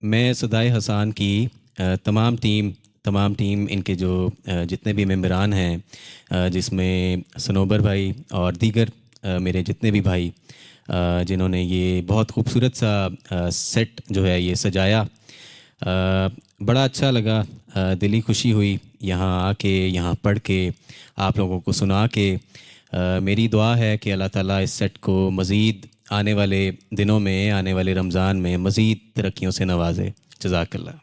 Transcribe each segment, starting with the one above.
मैं सदाए हसान की तमाम टीम इनके जो जितने भी मेंबरान हैं, जिसमें सनोबर भाई और दीगर मेरे जितने भी भाई जिन्होंने ये बहुत खूबसूरत सा सेट जो है ये सजाया, बड़ा अच्छा लगा। दिली खुशी हुई यहाँ आके, यहाँ पढ़ के, आप लोगों को सुना के। मेरी दुआ है कि अल्लाह ताला इस सेट को मज़ीद आने वाले दिनों में, आने वाले रमज़ान में मज़ीद तरक्कियों से नवाजे। जज़ाकल्लाह।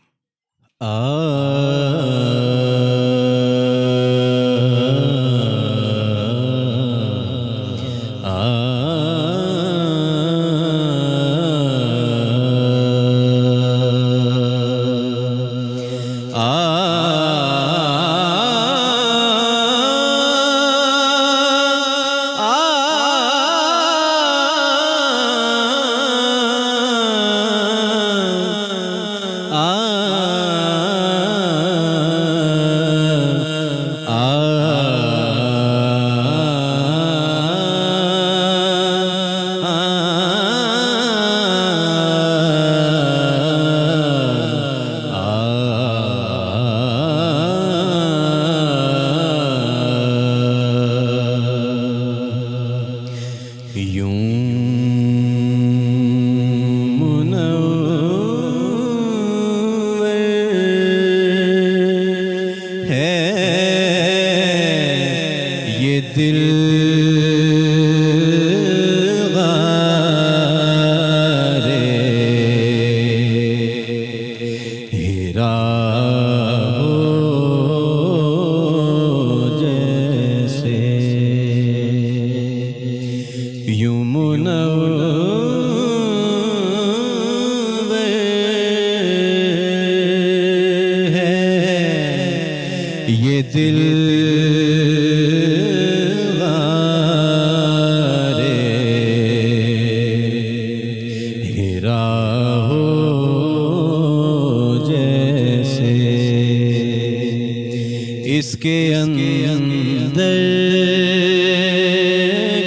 इसके अंदर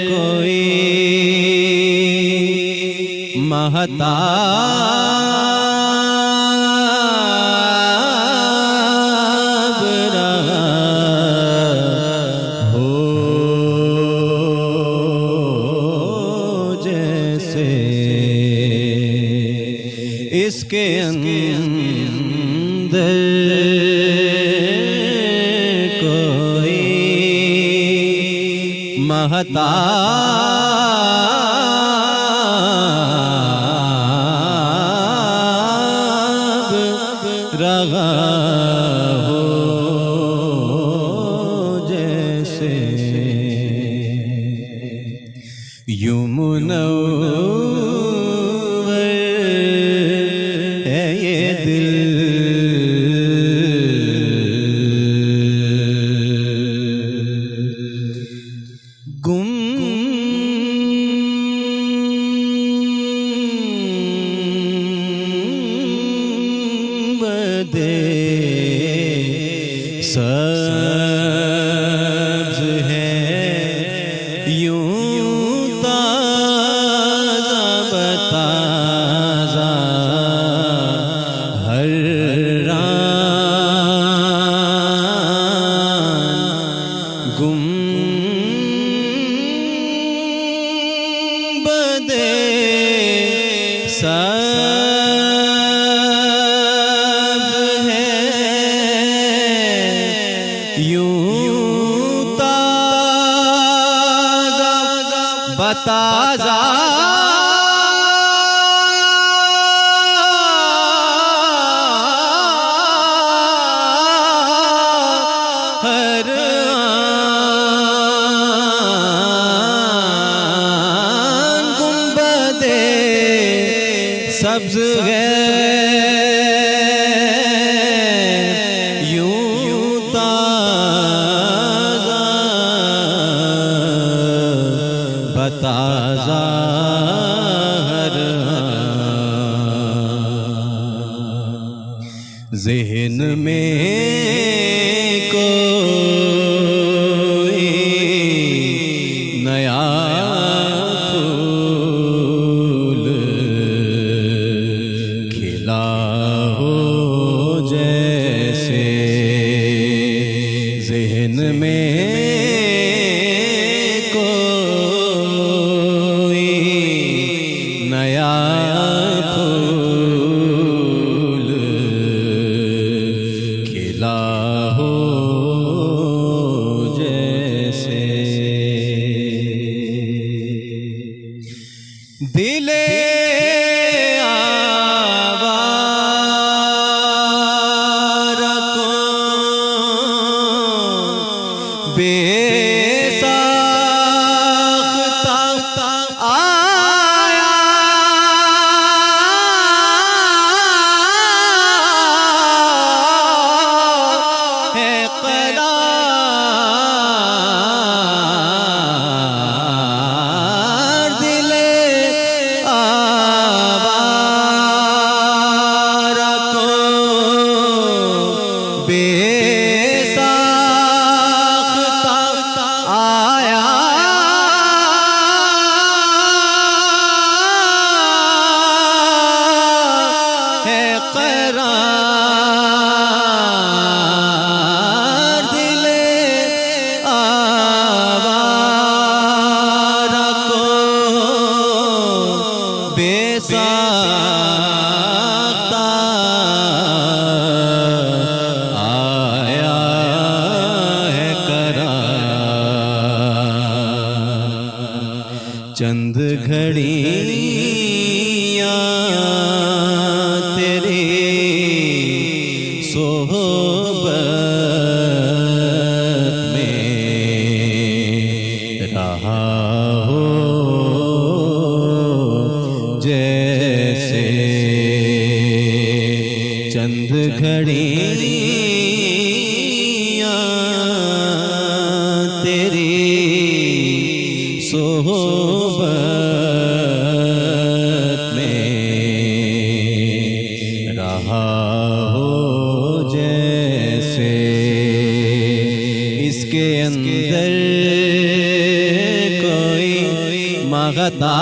कोई महताब रहा हो जैसे, इसके अंदर महताब रहा हो जैसे, यूं मुनव्वर है ये दिल। सब्ज़ है यूं ताज़ा बताज़ा हर रान गुंबदे ताज़ा हर आन गुंबदे सब्ज़ है ताज़ा हर ज़हन में कोई नया फूल खिला हो जैसे ज़हन में कोई नया फूल खिला हो जैसे। दिले आवारा को बेसाख्ता आया है करार। दिले आवारा को बेसाख्ता आया है करार। दिले आवारा को बेसाख्ता आया है करार। चंद घड़ियाँ तेरी सोहबत में रहा हो जैसे। चंद घड़ियाँ तेरी सोहबत में रहा हो जैसे। इसके अंदर कोई मगता